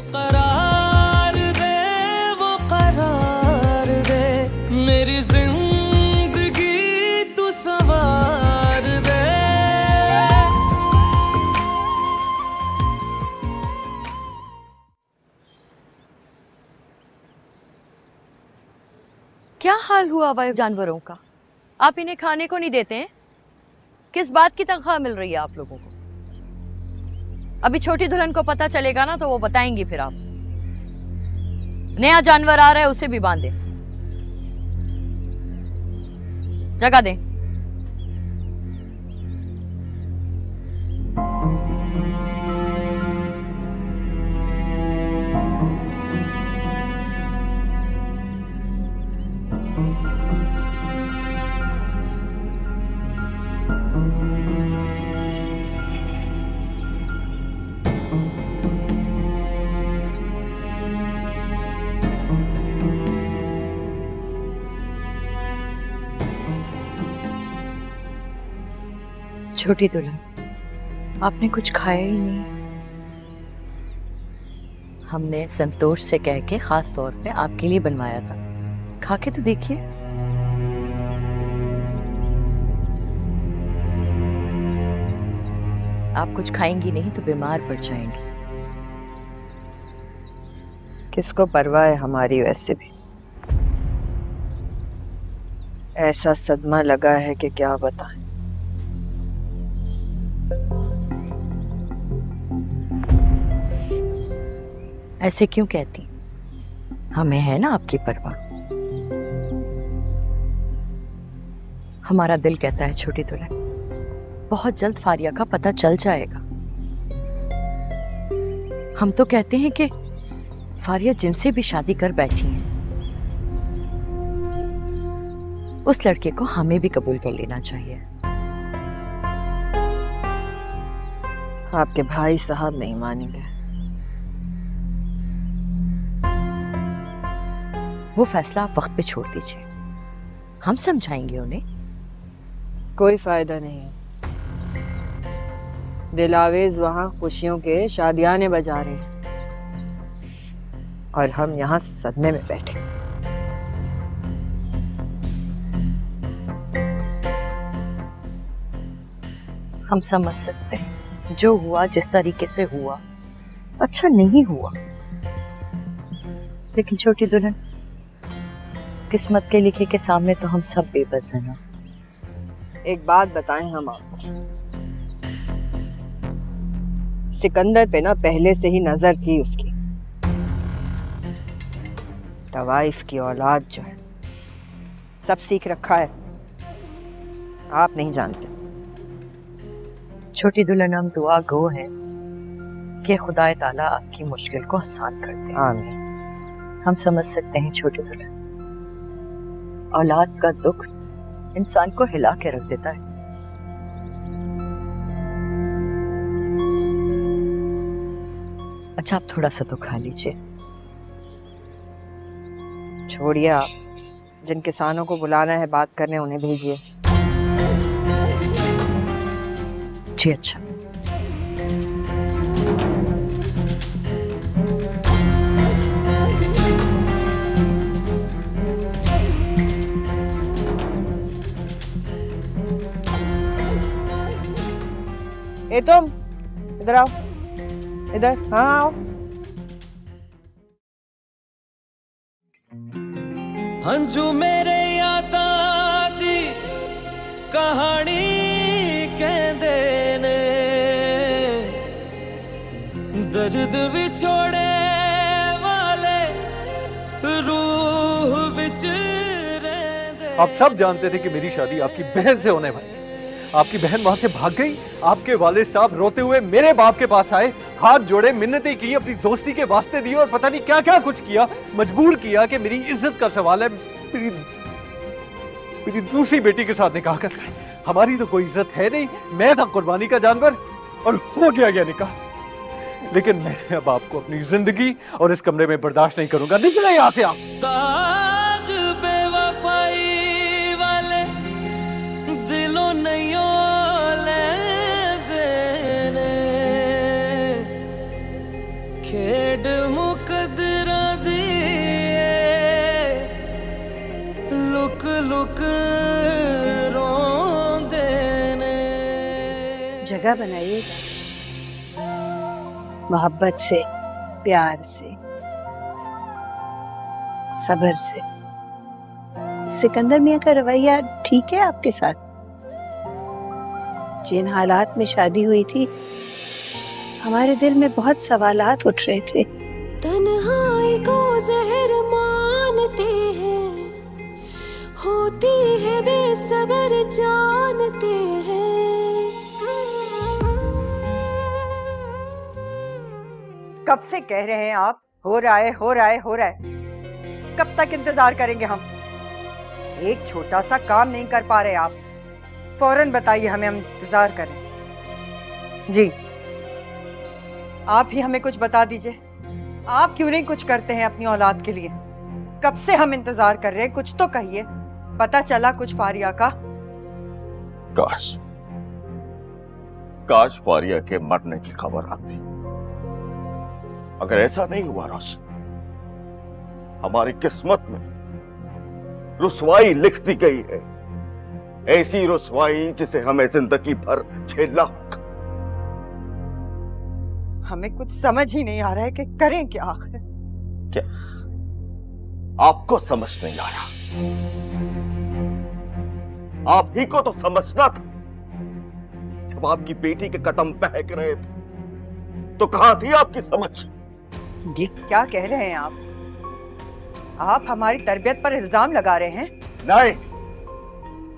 करार दे, वो करार दे, मेरी जिंदगी तू संवार दे। क्या हाल हुआ हुआ जानवरों का? आप इन्हें खाने को नहीं देते हैं? किस बात की तनख्वाह मिल रही है आप लोगों को? अभी छोटी दुल्हन को पता चलेगा ना तो वो बताएंगी फिर आप। नया जानवर आ रहा है उसे भी बांध दें, जगह दें। छोटी दुल्हन, आपने कुछ खाया ही नहीं। हमने संतोष से कह के खास तौर पे आपके लिए बनवाया था, खा के तो देखिए। आप कुछ खाएंगी नहीं तो बीमार पड़ जाएंगी। किसको परवाह है हमारी, वैसे भी ऐसा सदमा लगा है कि क्या बताएं। ऐसे क्यों कहती? हमें है ना आपकी परवाह। हमारा दिल कहता है छोटी दुल्हन, बहुत जल्द फारिया का पता चल जाएगा। हम तो कहते हैं कि फारिया जिनसे भी शादी कर बैठी है उस लड़के को हमें भी कबूल कर लेना चाहिए। आपके भाई साहब नहीं मानेंगे। वो फैसला आप वक्त पे छोड़ दीजिए, हम समझाएंगे उन्हें। कोई फायदा नहीं है। दिलावेज वहां खुशियों के शादियाने बजा रहे हैं और हम यहाँ सदमे में बैठे। हम समझ सकते हैं जो हुआ जिस तरीके से हुआ अच्छा नहीं हुआ, लेकिन छोटी दुल्हन, किस्मत के लिखे के सामने तो हम सब बेबस हैं ना। एक बात बताएं हम आपको, सिकंदर पे ना पहले से ही नजर थी उसकी। तवाइफ की औलाद जो है सब सीख रखा है, आप नहीं जानते। छोटी दुल्हन, हम दुआ गो हैं कि खुदाए ताला आपकी मुश्किल को आसान कर दे। आमीन। हम समझ सकते हैं छोटी दुल्हन, औलाद का दुख इंसान को हिला के रख देता है। अच्छा, आप थोड़ा सा तो खा लीजिए। छोड़िए आप, जिन किसानों को बुलाना है बात करने उन्हें भेजिए। जी अच्छा। ए तुम इधर आओ, इधर। हाँ आओ। हंजू मेरे याद दी कहानी कहंदे ने, दर्द विछोड़े वाले रूह विच रहंदे। आप सब जानते थे कि मेरी शादी आपकी बहन से होने वाली। आपकी बहन वहां से भाग गई, आपके वालिद साहब रोते हुए मेरे बाप के पास आए, हाथ जोड़े, मिन्नतें की, अपनी दोस्ती के वास्ते दिए और पता नहीं क्या क्या कुछ किया, मजबूर किया कि मेरी इज्जत का सवाल है, मेरी दूसरी बेटी के साथ निकाह कर रहे हैं। हमारी तो कोई इज्जत है नहीं, मैं था कुर्बानी का जानवर और हो गया निकाह। लेकिन मैं अब आपको अपनी जिंदगी और इस कमरे में बर्दाश्त नहीं करूंगा। निकले यहाँ से आप। दाग बेवफाई वाले दिलों नहीं ले देने, खेल खेड मुकदरा दी लुक लुक रोंदे ने। जगह बनाइएगा, मोहब्बत से, प्यार से, सब्र से। सिकंदर मियां का रवैया ठीक है आपके साथ? जिन हालात में शादी हुई थी, हमारे दिल में बहुत सवालात उठ रहे थे। तन्हाई को जहर मानते हैं, होती है बेसब्र जानते हैं। कब से कह रहे हैं आप, हो रहा है हो रहा है हो रहा है। कब तक इंतजार करेंगे हम? एक छोटा सा काम नहीं कर पा रहे आप, फौरन बताइए हमें, हम इंतजार करें। जी, आप ही हमें कुछ बता दीजिए, आप क्यों नहीं कुछ करते हैं अपनी औलाद के लिए? कब से हम इंतजार कर रहे हैं, कुछ तो कहिए। पता चला कुछ फारिया का? काश काश फारिया के मरने की खबर आती। अगर ऐसा नहीं हुआ रोशन, हमारी किस्मत में रुसवाई लिख दी गई है, ऐसी रुसवाई जिसे हमें जिंदगी भर झेलना होगा। हमें कुछ समझ ही नहीं आ रहा है कि करें क्या आखिर। क्या आपको समझ नहीं आया? आप ही को तो समझना था। जब आपकी बेटी के कदम बहक रहे थे तो कहां थी आपकी समझ? ये क्या कह रहे हैं आप? आप हमारी तरबियत पर इल्जाम लगा रहे हैं? नहीं,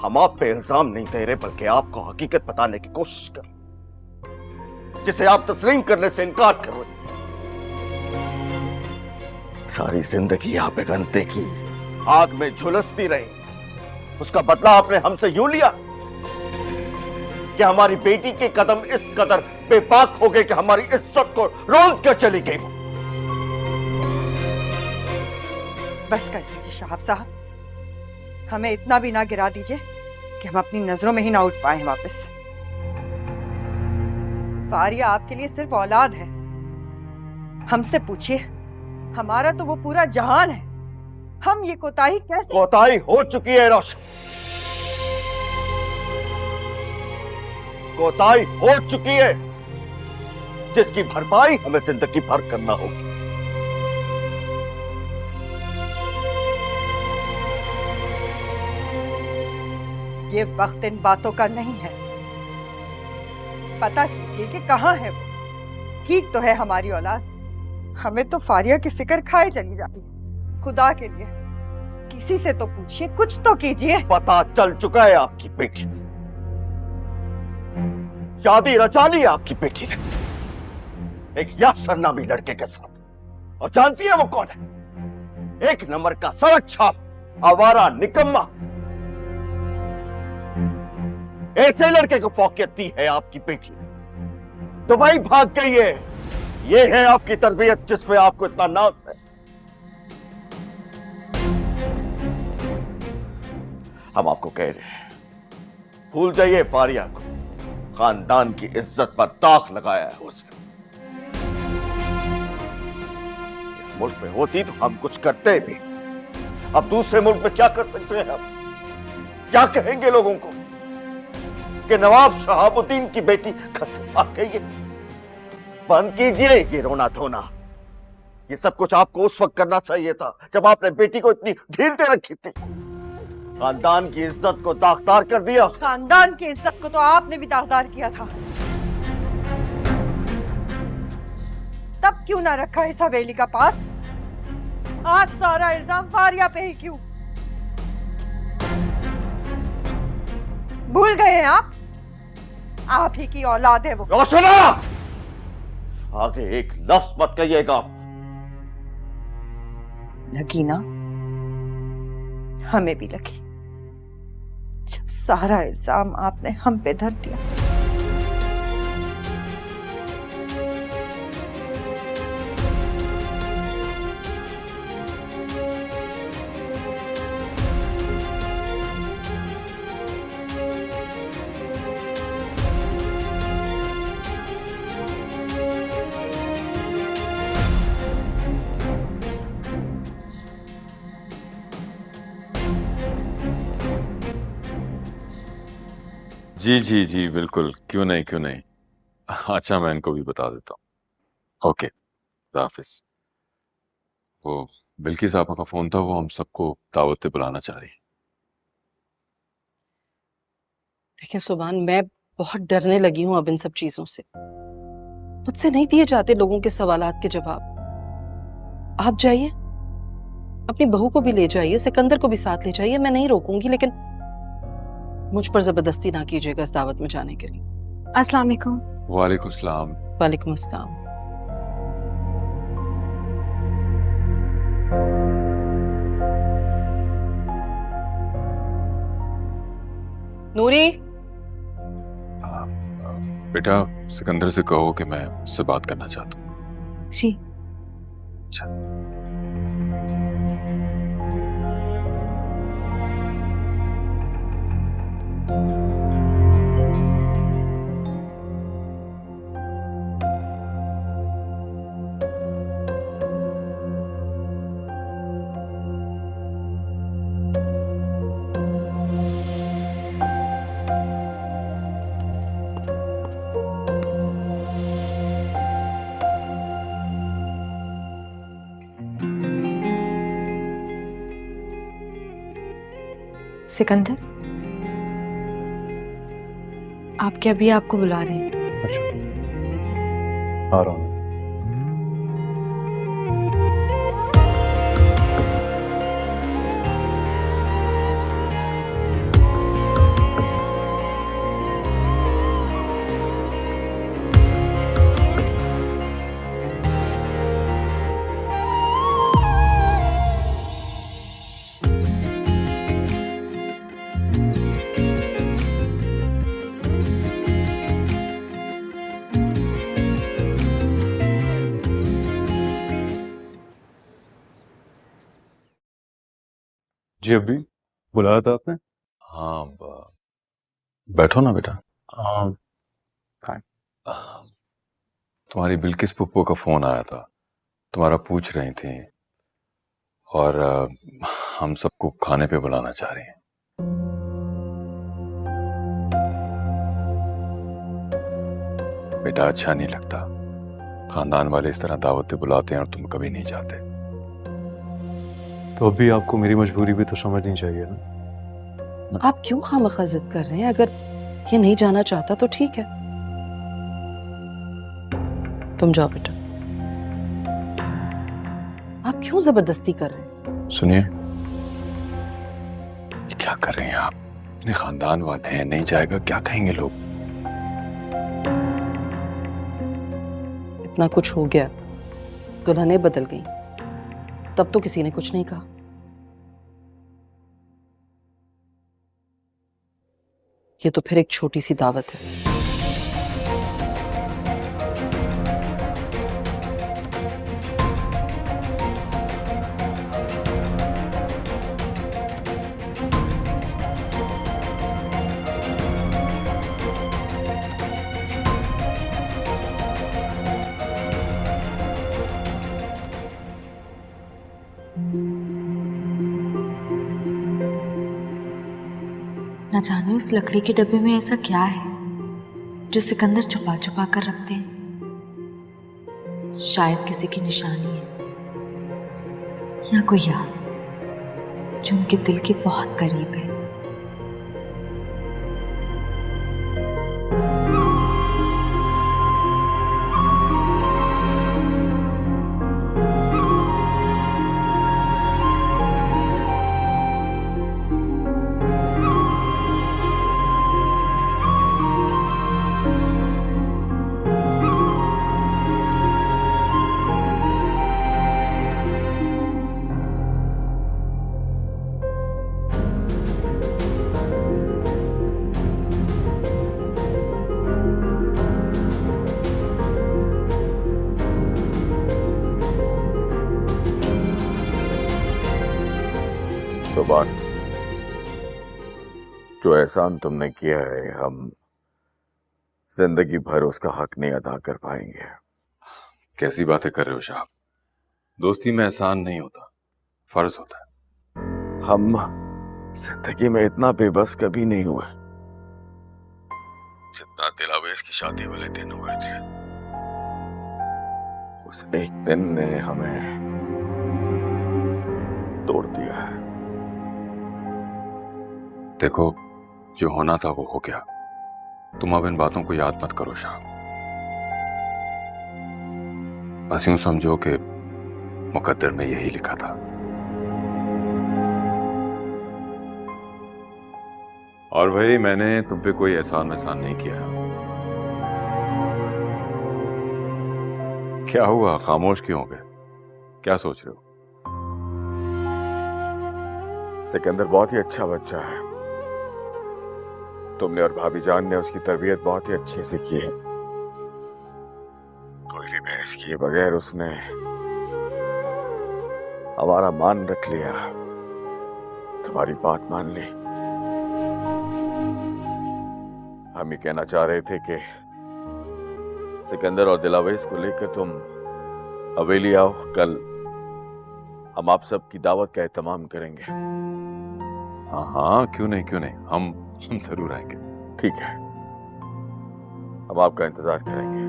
हम आप पे इल्जाम नहीं दे रहे, बल्कि आपको हकीकत बताने की कोशिश कर रहे, जिसे आप तस्लीम करने से इनकार कर रहे हैं। सारी जिंदगी आप एक अंधे की आग में झुलसती रही, उसका बदला आपने हमसे यूं लिया कि हमारी बेटी के कदम इस कदर बेबाक हो गए कि हमारी इज्जत को रौंद कर चली गई। वो बस कर दीजिए शहाब साहब, हमें इतना भी ना गिरा दीजिए कि हम अपनी नजरों में ही ना उठ पाए वापस। फारिया आपके लिए सिर्फ औलाद है, हमसे पूछिए, हमारा तो वो पूरा जहान है। हम ये कोताही कैसे? कोताही हो चुकी है रोशन, कोताही हो चुकी है, जिसकी भरपाई हमें जिंदगी भर करना होगी। ये वक्त इन बातों का नहीं है। पता कीजिए कि कहाँ है वो। ठीक तो है हमारी औलाद, हमें तो फारिया की फिक्र खाए चली जाती है। खुदा के लिए किसी से तो पूछिए, कुछ तो कीजिए। पता चल चुका है आपकी बेटी ने शादी रचा ली है, आपकी बेटी ने एक यासर नामी लड़के के साथ। और जानती है वो कौन है? एक नंबर का सड़क छाप, आवारा, निकम्मा। ऐसे लड़के को फौकियत दी है आपकी बेटी ने, दुबई भाग गई है। ये है आपकी तरबियत जिस पे आपको इतना नाज है। हम आपको कह रहे हैं, भूल जाइए फारिया को। खानदान की इज्जत पर दाग लगाया है उसने। इस मुल्क में होती तो हम कुछ करते भी। अब दूसरे मुल्क में क्या कर सकते हैं? हम क्या कहेंगे लोगों को कि नवाब शहाबुद्दीन की बेटी घर से भाग गई है? बंद कीजिए ये रोना धोना। ये सब कुछ आपको उस वक्त करना चाहिए था जब आपने बेटी को इतनी ढील दे रखी थी। खानदान की इज्जत को दागदार कर दिया। खानदान की इज्जत को तो आपने भी दागदार किया था। तब क्यों ना रखा इस हवेली का पास? आज सारा इल्जाम फारिया पे ही क्यों? भूल गए हैं आप ही की औलाद है वो। रोशना, आगे एक लफ्ज मत कहिएगा। लगी ना, हमें भी लगी, जब सारा इल्जाम आपने हम पे धर दिया। जी जी जी बिल्कुल, क्यों नहीं क्यों नहीं। अच्छा मैं इनको भी बता देता हूँ। ओके, खुदा हाफिज। वो बिल्किस आपा का फोन था, वो हम सबको दावत पे बुलाना चाह रही है। देखिए सुभान, मैं बहुत डरने लगी हूँ अब इन सब चीजों से। मुझसे नहीं दिए जाते लोगों के सवालात के जवाब। आप जाइए, अपनी बहू को भी ले जाइए, सिकंदर को भी साथ ले जाइए, मैं नहीं रोकूंगी, लेकिन मुझ पर जबरदस्ती ना कीजिएगा इस दावत में जाने के लिए। अस्सलाम वालेकुम। वालेकुम सलाम। वालेकुम अस्सलाम। नूरी, बेटा सिकंदर से कहो कि मैं उससे बात करना चाहता हूँ। जी। अच्छा। सिकंदर, आपके अभी आपको बुला रहे हैं। आ रहा हूँ। जी अभी बुलाया था आपने? हाँ बैठो ना बेटा। हाँ। तुम्हारी बिल्किस पुप्पो का फोन आया था, तुम्हारा पूछ रही थी, और हम सबको खाने पे बुलाना चाह रही हैं। बेटा अच्छा नहीं लगता, खानदान वाले इस तरह दावत पे बुलाते हैं और तुम कभी नहीं जाते। तो अभी आपको मेरी मजबूरी भी तो समझनी चाहिए ना। आप क्यों खामखा जिद कर रहे हैं? अगर ये नहीं जाना चाहता तो ठीक है, तुम जाओ बेटा। आप क्यों जबरदस्ती कर रहे हैं? सुनिए, ये क्या कर रहे हैं आप? अपने खानदान वाले हैं, नहीं जाएगा क्या कहेंगे लोग? इतना कुछ हो गया, दुल्हनें बदल गई, तब तो किसी ने कुछ नहीं कहा। ये तो फिर एक छोटी सी दावत है। न जाने उस लकड़ी के डब्बे में ऐसा क्या है जो सिकंदर छुपा छुपा कर रखते हैं। शायद किसी की निशानी है या कोई याद जो उनके दिल के बहुत करीब है। सुभान, जो एहसान तुमने किया है हम जिंदगी भर उसका हक नहीं अदा कर पाएंगे। कैसी बातें कर रहे हो साहब? दोस्ती में एहसान नहीं होता, फर्ज होता है। हम जिंदगी में इतना बेबस कभी नहीं हुए। जितना दिलावेश की शादी वाले दिन हुए थे, उस एक दिन ने हमें तोड़ दिया है। देखो, जो होना था वो हो गया। तुम अब इन बातों को याद मत करो शाह। बस यूं समझो कि मुकद्दर में यही लिखा था। और भाई, मैंने तुम पे कोई एहसान वहसान नहीं किया। क्या हुआ, खामोश क्यों हो गए? क्या सोच रहे हो? सिकंदर बहुत ही अच्छा बच्चा है। तुमने और भाभी जान ने उसकी तरबियत बहुत ही अच्छी से की है। कोई भी बहस किए बगैर उसने हमारा मान रख लिया, तुम्हारी बात मान ली। हम ही कहना चाह रहे थे कि सिकंदर और दिलावेश को लेकर तुम हवेली आओ। कल हम आप सब की दावत का एहतमाम करेंगे। हाँ हाँ, क्यों नहीं, क्यों नहीं, हम जरूर आएंगे। ठीक है, हम आपका इंतजार करेंगे।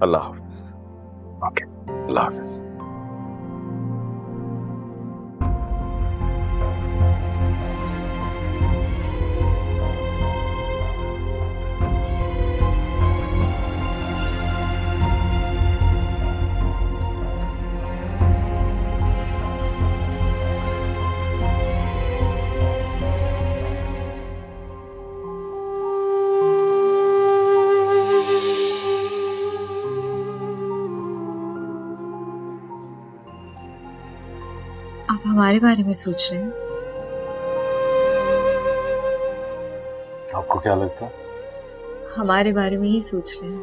अल्लाह हाफिज। ओके, अल्लाह हाफिज। आप हमारे बारे में सोच रहे हैं? आपको क्या लगता है? हमारे बारे में ही सोच रहे हैं।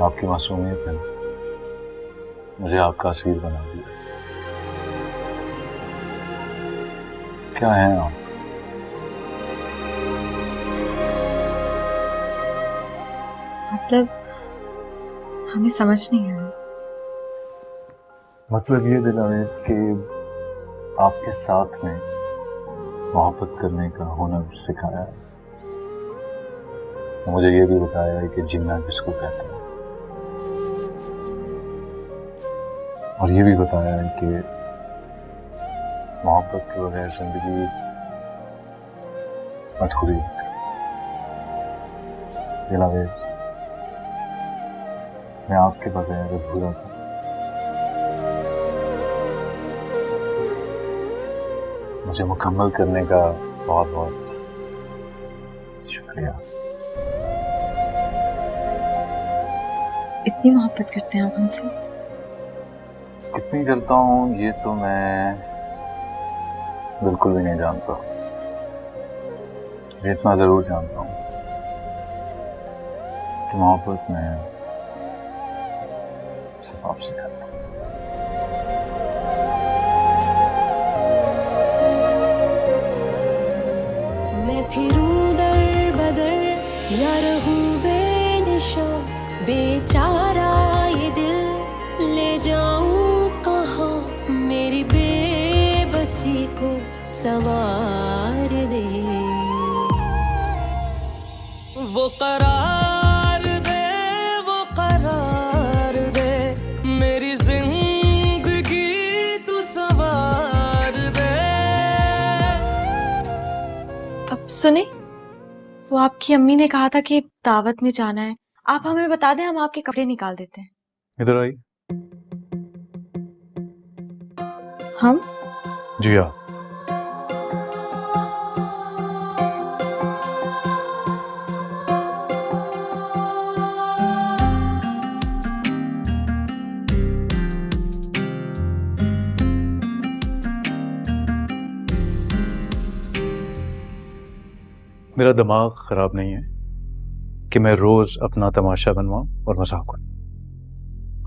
आपकी मासूमियत ने मुझे आपका असीर बना दिया। क्या है आप? मतलब हमें समझ नहीं आया। मतलब ये दिलावेश कि आपके साथ में मोहब्बत करने का हुनर सिखाया है। मुझे ये भी बताया है कि जीना किसको कहते हैं, और ये भी बताया है कि मोहब्बत के बगैर जिंदगी अधूरी होती है। दिलावेश, मैं आपके बगैर अधूरा था। मुझे मुकम्मल करने का बहुत बहुत शुक्रिया। इतनी मोहब्बत करते हैं आप हमसे? कितनी करता हूँ ये तो मैं बिल्कुल भी नहीं जानता। ये इतना जरूर जानता हूँ कि मोहब्बत में सिर्फ आपसे करता हूँ। मैं फिरूं दर बदर या रहूं बेनिशा, बेचारा ये दिल ले जाऊं कहाँ, मेरी बेबसी को संवार दे। वो करार दे, वो करार दे, मेरी जिंदगी तू संवार दे। अब सुने, वो आपकी अम्मी ने कहा था कि दावत में जाना है। आप हमें बता दें, हम आपके कपड़े निकाल देते हैं। इधर आई। हम? जी हाँ। मेरा दिमाग खराब नहीं है कि मैं रोज अपना तमाशा बनवाऊं और मजाक उड़ाऊं।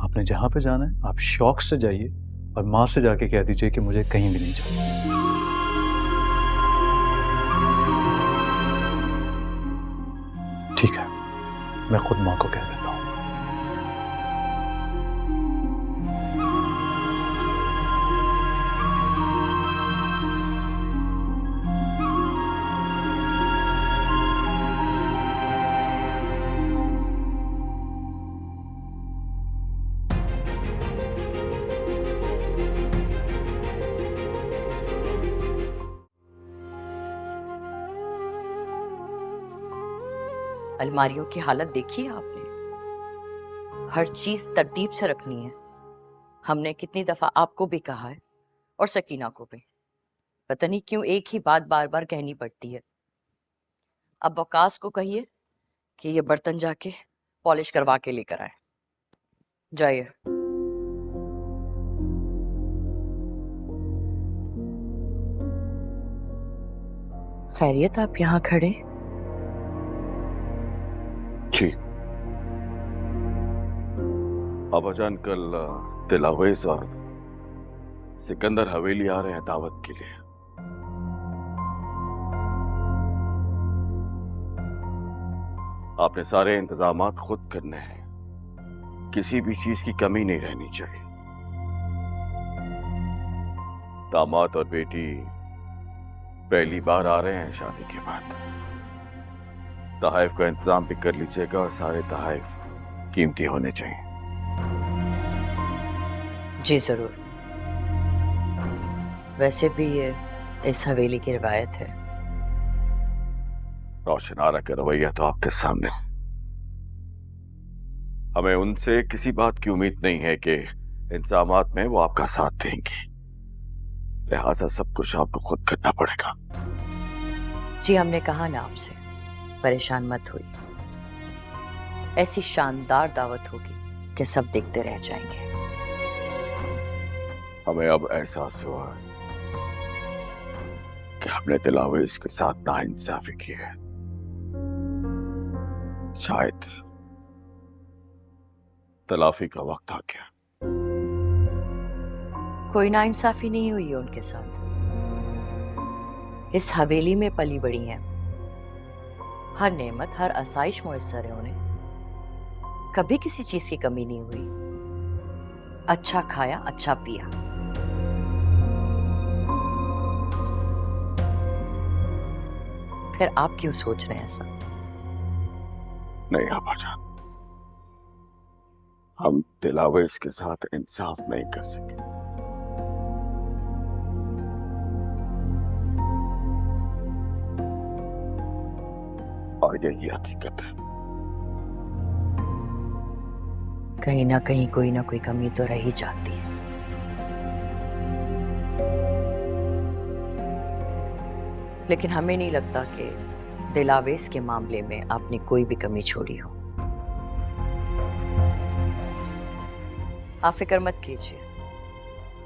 आपने जहां पे जाना है आप शौक से जाइए और माँ से जाके कह दीजिए कि मुझे कहीं भी नहीं जाना। ठीक है, मैं खुद माँ को कह देता हूँ। अलमारियों की हालत देखी है आपने? हर चीज तरतीब से रखनी है। हमने कितनी दफा आपको भी कहा है और सकीना को भी। पता नहीं क्यों एक ही बात बार बार कहनी पड़ती है। अब वकास को कहिए कि ये बर्तन जाके पॉलिश करवा के लेकर आए। जाइए। खैरियत, आप यहाँ खड़े? जी अबाजान, कल दिलावेज और सिकंदर हवेली आ रहे हैं दावत के लिए। आपने सारे इंतजामात खुद करने हैं, किसी भी चीज की कमी नहीं रहनी चाहिए। दामाद और बेटी पहली बार आ रहे हैं शादी के बाद। तहाइफ का इंतजाम भी कर लीजिएगा और सारे तहाइफ कीमती होने चाहिए। जी जरूर। वैसे भी ये इस हवेली की रिवायत है। रोशन आरा का रवैया तो आपके सामने। हमें उनसे किसी बात की उम्मीद नहीं है कि इंतजामात में वो आपका साथ देंगे, लिहाजा सब कुछ आपको खुद करना पड़ेगा। जी हमने कहा ना आपसे, परेशान मत होइए। ऐसी शानदार दावत होगी कि सब देखते रह जाएंगे। हमें अब एहसास हुआ कि हमने दिलावेज के साथ नाइंसाफी की है। शायद तलाफी का वक्त आ गया। कोई नाइंसाफी नहीं हुई है उनके साथ। इस हवेली में पली बड़ी हैं, हर नेमत हर आसाइश मुयस्सर है उन्हें। कभी किसी चीज की कमी नहीं हुई। अच्छा खाया, अच्छा पिया। फिर आप क्यों सोच रहे हैं ऐसा? नहीं अबाजान, हम दिलावेज के साथ इंसाफ नहीं कर सके। और यही हकीकत है। कहीं ना कहीं कोई ना कोई कमी तो रह ही जाती है। लेकिन हमें नहीं लगता कि दिलावेज के मामले में आपने कोई भी कमी छोड़ी हो। आप फिक्र मत कीजिए,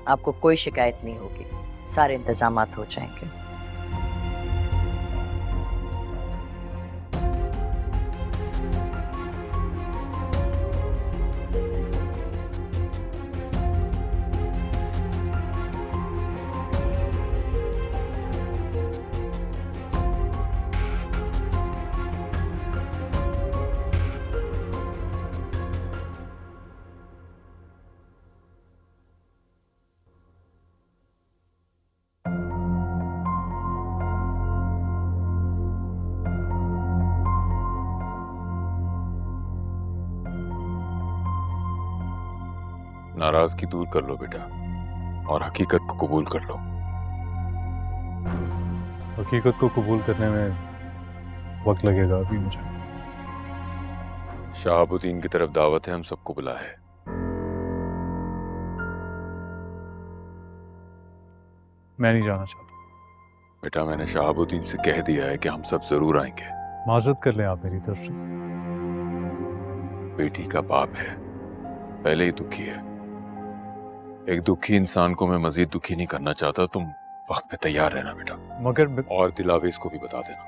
आपको कोई शिकायत नहीं होगी। सारे इंतजामात हो जाएंगे। नाराजगी दूर कर लो बेटा और हकीकत को कबूल कर लो। हकीकत को कबूल करने में वक्त लगेगा अभी मुझे। शहाबुद्दीन की तरफ दावत है, हम सबको बुला है। मैं नहीं जाना चाहता। बेटा मैंने शहाबुद्दीन से कह दिया है कि हम सब जरूर आएंगे। माजरत कर लें आप मेरी तरफ से। बेटी का बाप है, पहले ही दुखी है। एक दुखी इंसान को मैं मजीद दुखी नहीं करना चाहता। तुम वक्त पे तैयार रहना बेटा। मगर और दिलावेज को भी बता देना।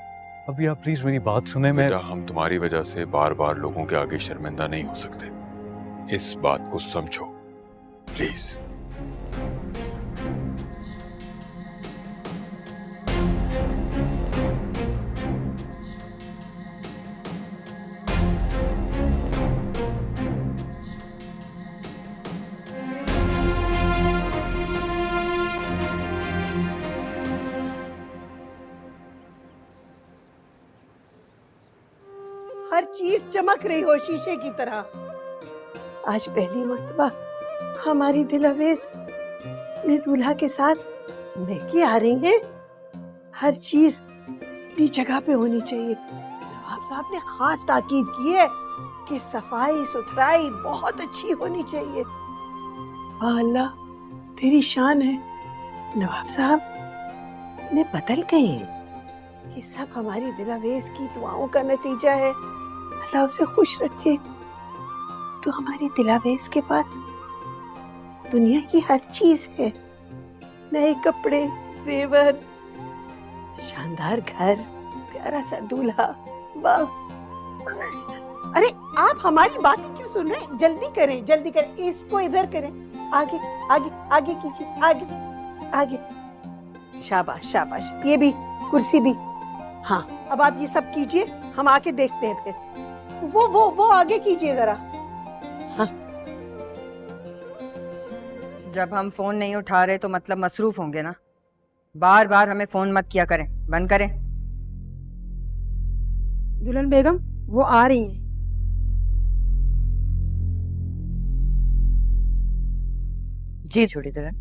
अभी आप प्लीज मेरी बात सुने। मैं बेटा हम तुम्हारी वजह से बार बार लोगों के आगे शर्मिंदा नहीं हो सकते, इस बात को समझो प्लीज। हर चीज चमक रही हो शीशे की तरह। आज पहली मर्तबा हमारी दिलावेज अपने दूल्हा के साथ मैके आ रही हैं। हर चीज अपनी जगह पे होनी चाहिए। नवाब साहब ने खास ताकीद की है कि सफाई सुथराई बहुत अच्छी होनी चाहिए। वाह अल्लाह, तेरी शान है। नवाब साहब ने बदल गए। ये सब हमारी दिलावेज की दुआओं का नतीजा है। अल्लाह उसे खुश रखे। तो हमारी दिलावेज के पास दुनिया की हर चीज है, नए कपड़े, जेवर, शानदार घर, प्यारा सा दूल्हा। वाह! अरे आप हमारी बातें क्यों सुन रहे हैं? जल्दी करें, जल्दी करें। इसको इधर करें, आगे आगे आगे कीजिए, आगे आगे। शाबाश शाबाश, ये भी, कुर्सी भी। हाँ, अब आप ये सब कीजिए, हम आके देखते हैं फिर। वो आगे कीजिए जरा। हाँ। जब हम फोन नहीं उठा रहे तो मतलब मसरूफ होंगे ना। बार बार हमें फोन मत किया करें, बंद करें। दुल्हन बेगम वो आ रही हैं। जी छोटी दुल्हन,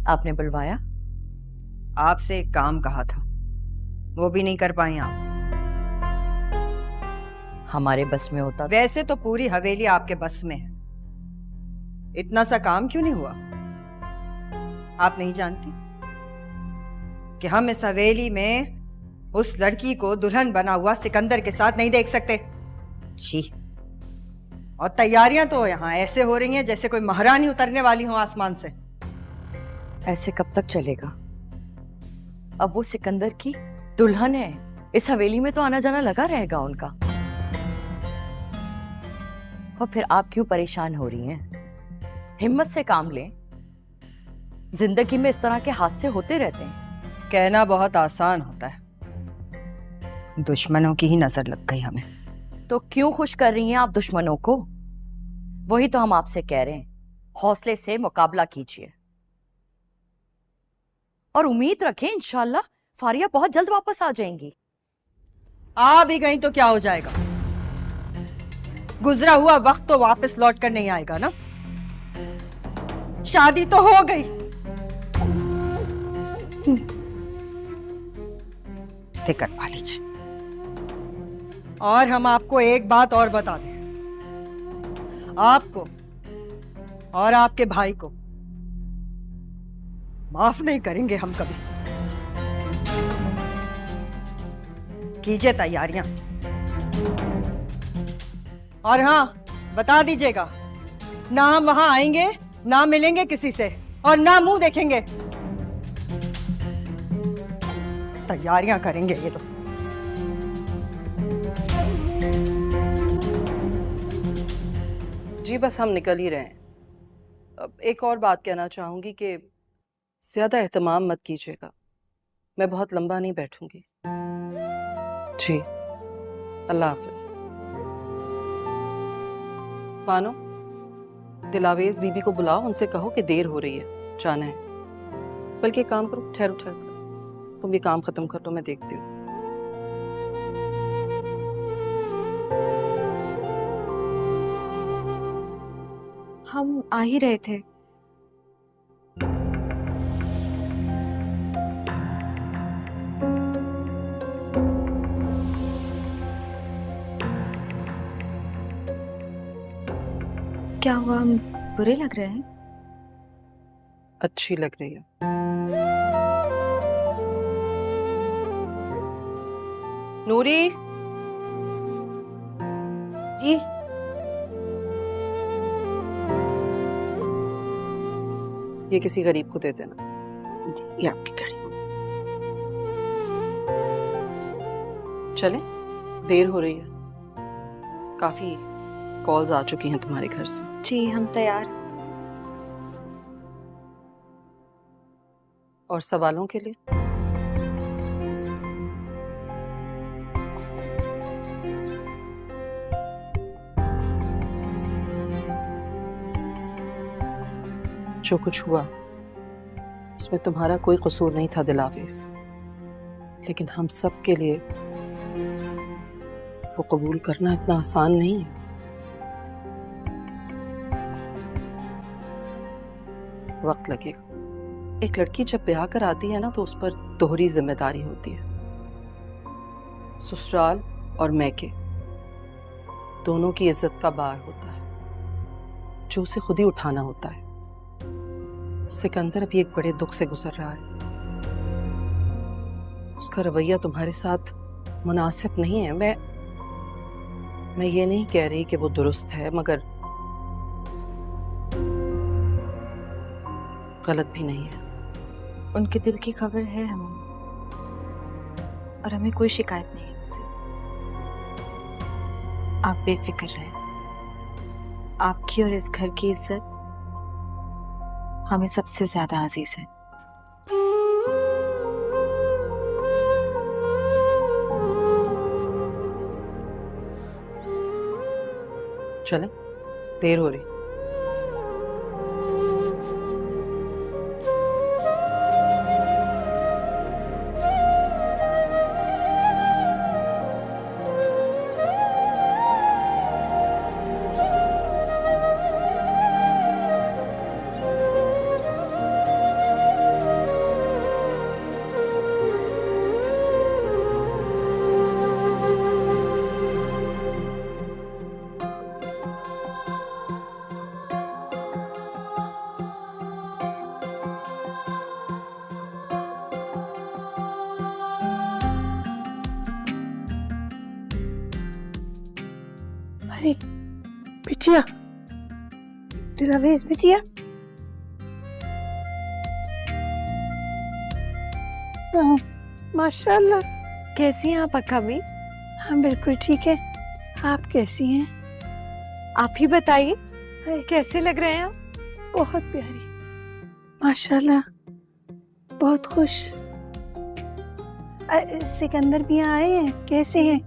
आपने बुलवाया? आपसे एक काम कहा था, वो भी नहीं कर पाई आप। हमारे बस में होता वैसे तो पूरी हवेली आपके बस में है, इतना सा काम क्यों नहीं हुआ? आप नहीं जानती कि हम इस हवेली में उस लड़की को दुल्हन बना हुआ सिकंदर के साथ नहीं देख सकते? छी! और तैयारियां तो यहाँ ऐसे हो रही हैं जैसे कोई महारानी उतरने वाली हो आसमान से। ऐसे कब तक चलेगा? अब वो सिकंदर की दुल्हन है, इस हवेली में तो आना जाना लगा रहेगा उनका। और फिर आप क्यों परेशान हो रही हैं? हिम्मत से काम लें। जिंदगी में इस तरह के हादसे होते रहते हैं। कहना बहुत आसान होता है, दुश्मनों की ही नजर लग गई हमें। तो क्यों खुश कर रही हैं आप दुश्मनों को? वही तो हम आपसे कह रहे हैं, हौसले से मुकाबला कीजिए और उम्मीद रखें इंशाल्लाह फारिया बहुत जल्द वापस आ जाएंगी। आ भी गई तो क्या हो जाएगा? गुजरा हुआ वक्त तो वापस लौट कर नहीं आएगा ना। शादी तो हो गई, फिक्र पा लीजिए। और हम आपको एक बात और बता दें, आपको और आपके भाई को माफ नहीं करेंगे हम कभी। कीजिए तैयारियां। और हाँ, बता दीजिएगा, ना हम वहां आएंगे, ना मिलेंगे किसी से, और ना मुंह देखेंगे। तैयारियां करेंगे ये लोग। जी बस हम निकल ही रहे हैं। अब एक और बात कहना चाहूंगी कि ज्यादा एहतमाम मत कीजिएगा, मैं बहुत लंबा नहीं बैठूंगी। जी, अल्लाह हाफिज। मानो, दिलावेज बीबी को बुलाओ, उनसे कहो कि देर हो रही है, जाना है। बल्कि काम करो, ठहरो ठहरो, तुम भी काम खत्म कर लो, मैं देखती हूँ। हम आ ही रहे थे। क्या हुआ, हम बुरे लग रहे हैं? अच्छी लग रही है। नूरी जी, ये किसी गरीब को दे देना। ये आपकी गाड़ी। चले, देर हो रही है, काफी कॉल्स आ चुकी हैं तुम्हारे घर से। जी हम तैयार। और सवालों के लिए जो कुछ हुआ उसमें तुम्हारा कोई कसूर नहीं था दिलावेज, लेकिन हम सब के लिए वो कबूल करना इतना आसान नहीं है। वक्त लगेगा। एक लड़की जब ब्याह कर आती है ना, तो उस पर दोहरी जिम्मेदारी होती है, ससुराल और मैके दोनों की इज्जत का बार होता है जो उसे खुद ही उठाना होता है। सिकंदर अभी एक बड़े दुख से गुजर रहा है। उसका रवैया तुम्हारे साथ मुनासिब नहीं है। मैं ये नहीं कह रही कि वो दुरुस्त है, मगर गलत भी नहीं है। उनके दिल की खबर है हमें, और हमें कोई शिकायत नहीं है उनसे। आप बेफिक्र रहें। आपकी और इस घर की इज्जत हमें सबसे ज्यादा अजीज है। चलें, देर हो रही। अरे बिटिया, तेरा वेश बिटिया। हाँ, माशाल्लाह। कैसी हैं आप अक्का भी? हम बिल्कुल ठीक है। आप कैसी हैं? आप ही बताइए, कैसे लग रहे हैं आप? बहुत प्यारी, माशाल्लाह, बहुत खुश। सिकंदर भी आए हैं, कैसे हैं?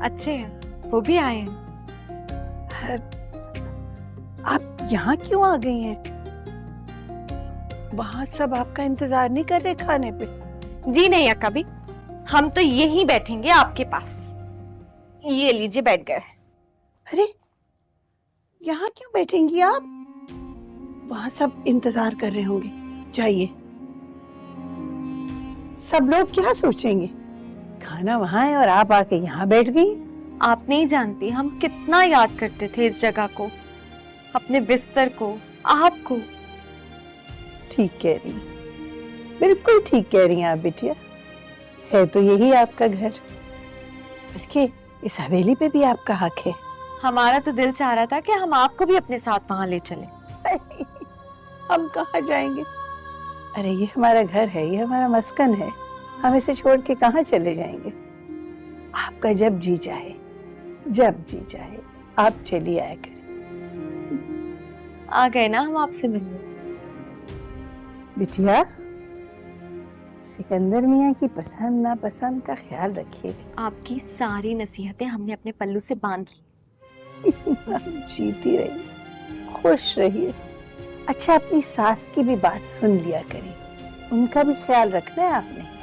अच्छे हैं, वो भी आए हैं। आप यहाँ क्यों आ गई हैं? वहाँ सब आपका इंतजार नहीं कर रहे खाने पे? जी नहीं अक्का भी, हम तो यहीं बैठेंगे आपके पास। ये लीजिए, बैठ गए। अरे यहाँ क्यों बैठेंगी आप? वहाँ सब इंतजार कर रहे होंगे, जाइए। सब लोग क्या सोचेंगे? खाना वहाँ है और आप आके यहाँ बैठ गई। आप नहीं जानती हम कितना याद करते थे इस जगह को, अपने बिस्तर को, आपको। ठीक कह रही हैं, बिल्कुल ठीक कह रही हैं आप बिटिया। है तो यही आपका घर, बल्कि इस हवेली पे भी आपका हक है। हमारा तो दिल चाह रहा था कि हम आपको भी अपने साथ वहां ले चलें। हम कहाँ जाएंगे? अरे ये हमारा घर है, ये हमारा मस्कन है, हम इसे छोड़ के कहाँ चले जाएंगे? आपका जब जी चाहे, जब जी चाहे आप चली आया करें। आ गए ना हम आपसे मिलने। बिटिया, सिकंदर मियाँ की पसंद नापसंद का ख्याल रखिएगा। आपकी सारी नसीहतें हमने अपने पल्लू से बांध ली। जीती रहिए, खुश रहिए। अच्छा, अपनी सास की भी बात सुन लिया करिए, उनका भी ख्याल रखना है आपने।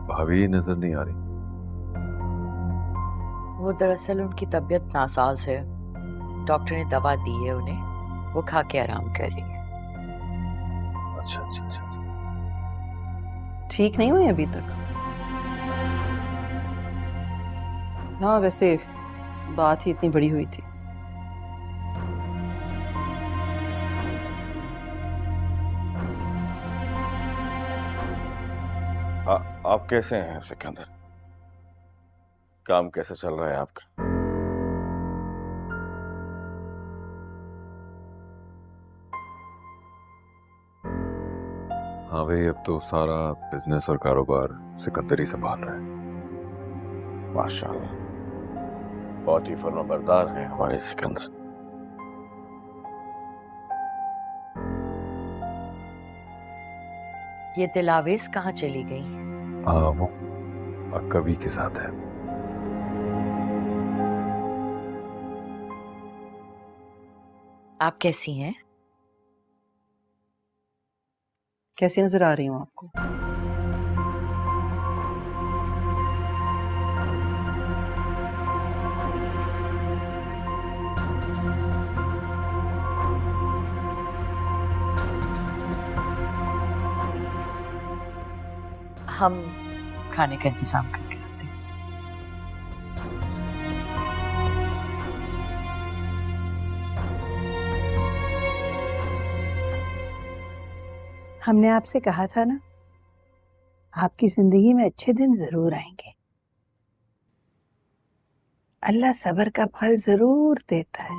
भाभी नजर नहीं आ रही। वो दरअसल उनकी तबीयत नासाज है, डॉक्टर ने दवा दी है उन्हें, वो खा के आराम कर रही है। अच्छा अच्छा अच्छा। ठीक नहीं हुई अभी तक? हाँ, वैसे बात ही इतनी बड़ी हुई थी। आप कैसे हैं सिकंदर? काम कैसे चल रहा है आपका? हाँ भाई, अब तो सारा बिजनेस और कारोबार सिकंदर ही संभाल रहा है। माशाल्लाह, बहुत ही फर्माबरदार है हमारे सिकंदर। ये दिलावेश कहाँ चली गई? वो अक्कबी के साथ है। आप कैसी हैं? कैसी नजर आ रही हूँ आपको? हम खाने का इंतजाम करके आते हैं। हमने आपसे कहा था ना, आपकी जिंदगी में अच्छे दिन जरूर आएंगे। अल्लाह सब्र का फल जरूर देता है।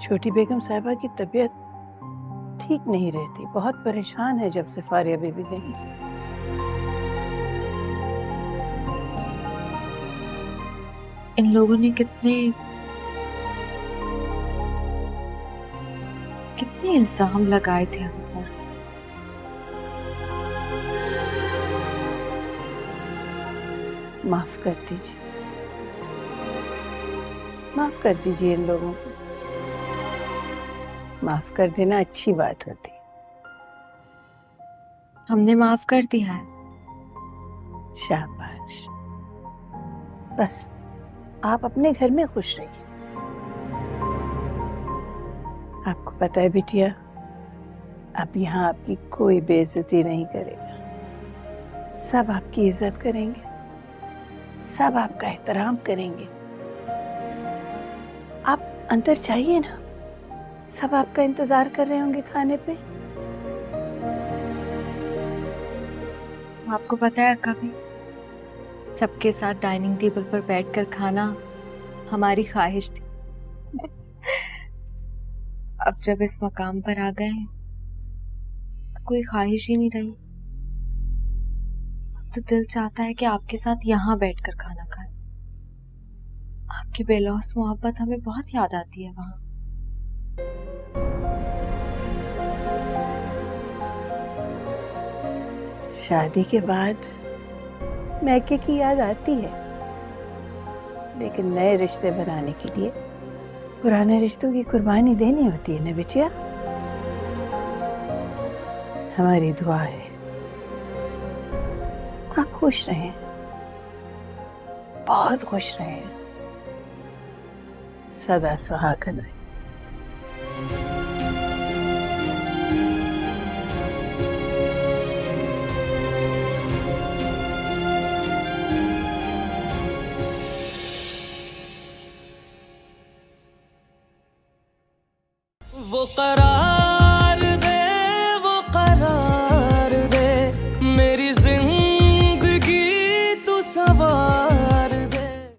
छोटी बेगम साहिबा की तबीयत ठीक नहीं रहती, बहुत परेशान है जब से फारिया बीबी गई। इन लोगों ने कितने इल्जाम लगाए थे हम पर। माफ कर दीजिए, माफ कर दीजिए इन लोगों को। माफ कर देना अच्छी बात होती है। हमने माफ कर दिया है। शाबाश। बस आप अपने घर में खुश रहिए। आपको पता है बिटिया, अब यहाँ आपकी कोई बेइज्जती नहीं करेगा। सब आपकी इज्जत करेंगे, सब आपका एहतराम करेंगे। आप अंदर जाइए ना, सब आपका इंतजार कर रहे होंगे खाने पे। आपको पता है कभी सबके साथ डाइनिंग टेबल पर बैठकर खाना हमारी ख्वाहिश थी। अब जब इस मकाम पर आ गए हैं तो कोई ख्वाहिश ही नहीं रही। अब तो दिल चाहता है कि आपके साथ यहाँ बैठकर खाना खाएं। आपकी बेलौस मोहब्बत हमें बहुत याद आती है वहां। शादी के बाद मैके की याद आती है, लेकिन नए रिश्ते बनाने के लिए पुराने रिश्तों की कुर्बानी देनी होती है ना बिटिया। हमारी दुआ है आप खुश रहें, बहुत खुश रहें, सदा सुहागन रहें। वो करार